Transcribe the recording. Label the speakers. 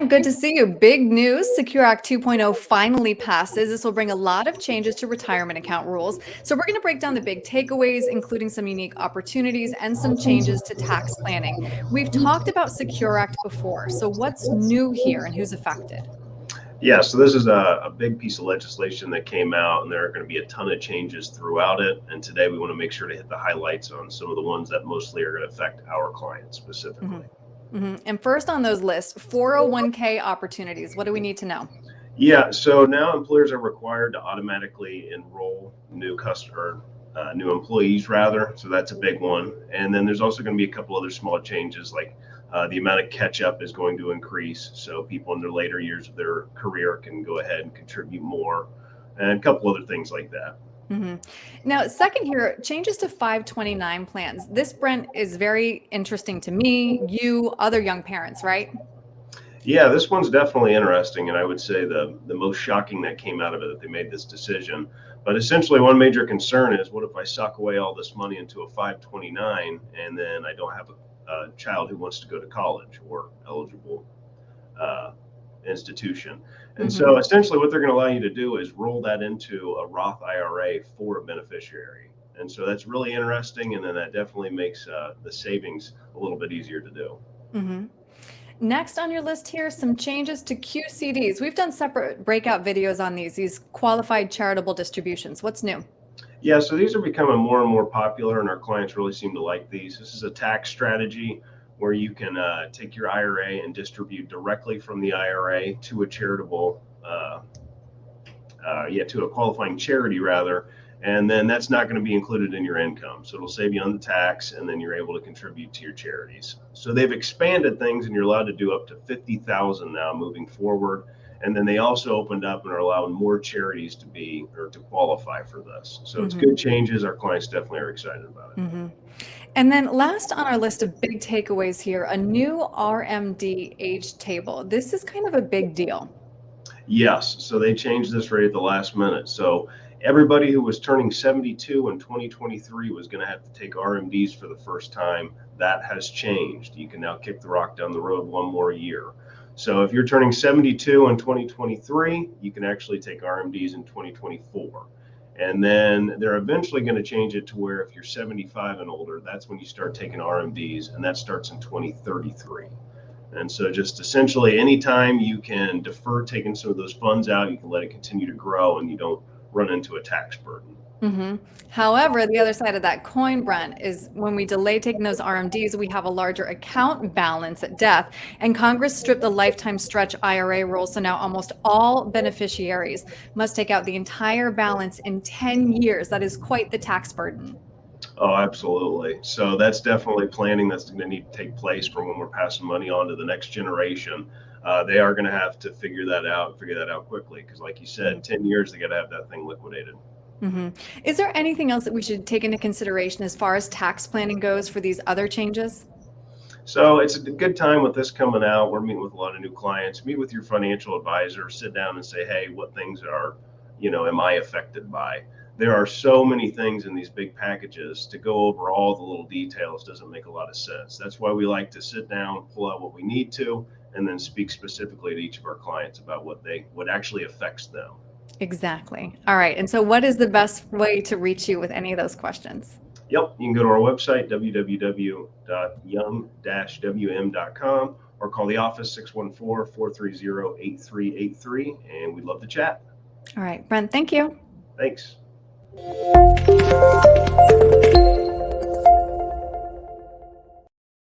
Speaker 1: Good to see you. Big news. Secure Act 2.0 finally passes. This will bring a lot of changes to retirement account rules. So we're going to break down the big takeaways, including some unique opportunities and some changes to tax planning. We've talked about Secure Act before. So what's new here and who's affected?
Speaker 2: Yeah, so this is a big piece of legislation that came out, and there are going to be a ton of changes throughout it. And today we want to make sure to hit the highlights on some of the ones that mostly are going to affect our clients specifically.
Speaker 1: And first on those lists, 401k opportunities. What do we need to know?
Speaker 2: Yeah, so now employers are required to automatically enroll new employees rather. So that's a big one. And then there's also going to be a couple other small changes, like the amount of catch up is going to increase. So people in their later years of their career can go ahead and contribute more, and a couple other things like that.
Speaker 1: Now, second here, changes to 529 plans. This, Brent, is very interesting to me, you, other young parents, right?
Speaker 2: Yeah, this one's definitely interesting, and I would say the most shocking that came out of it that they made this decision. But essentially, one major concern is, what if I suck away all this money into a 529 and then I don't have a child who wants to go to college or eligible institution? And so essentially what they're going to allow you to do is roll that into a Roth IRA for a beneficiary. And so that's really interesting, and then that definitely makes the savings a little bit easier to do.
Speaker 1: Next on your list here, some changes to QCDs. We've done separate breakout videos on these qualified charitable distributions. What's new?
Speaker 2: Yeah, so these are becoming more and more popular, and our clients really seem to like these. This is a tax strategy where you can take your IRA and distribute directly from the IRA to a charitable, to a qualifying charity rather, and then that's not going to be included in your income. So it'll save you on the tax, and then you're able to contribute to your charities. So they've expanded things, and you're allowed to do up to 50,000 now moving forward. And then they also opened up and are allowing more charities to qualify for this. So it's good changes. Our clients definitely are excited about it.
Speaker 1: And then last on our list of big takeaways here, a new RMD age table. This is kind of a big deal.
Speaker 2: Yes, so they changed this right at the last minute. So everybody who was turning 72 in 2023 was going to have to take RMDs for the first time. That has changed. You can now kick the rock down the road one more year. So if you're turning 72 in 2023, you can actually take RMDs in 2024. And then they're eventually going to change it to where if you're 75 and older, that's when you start taking RMDs, and that starts in 2033. And so just essentially anytime you can defer taking some of those funds out, you can let it continue to grow and you don't run into a tax burden.
Speaker 1: However, the other side of that coin, Brent, is when we delay taking those RMDs, we have a larger account balance at death. And Congress stripped the lifetime stretch IRA rule. So now almost all beneficiaries must take out the entire balance in 10 years. That is quite the tax burden.
Speaker 2: Oh, absolutely. So that's definitely planning that's going to need to take place for when we're passing money on to the next generation. They are going to have to figure that out quickly because, like you said, 10 years, they got to have that thing liquidated.
Speaker 1: Is there anything else that we should take into consideration as far as tax planning goes for these other changes?
Speaker 2: So it's a good time with this coming out. We're meeting with a lot of new clients. Meet with your financial advisor, sit down and say, hey, what things am I affected by? There are so many things in these big packages. To go over all the little details doesn't make a lot of sense. That's why we like to sit down, pull out what we need to, and then speak specifically to each of our clients about what actually affects them.
Speaker 1: Exactly. All right. And so what is the best way to reach you with any of those questions?
Speaker 2: Yep. You can go to our website, www.young-wm.com, or call the office 614-430-8383. And we'd love to chat.
Speaker 1: All right, Brent, thank you.
Speaker 2: Thanks.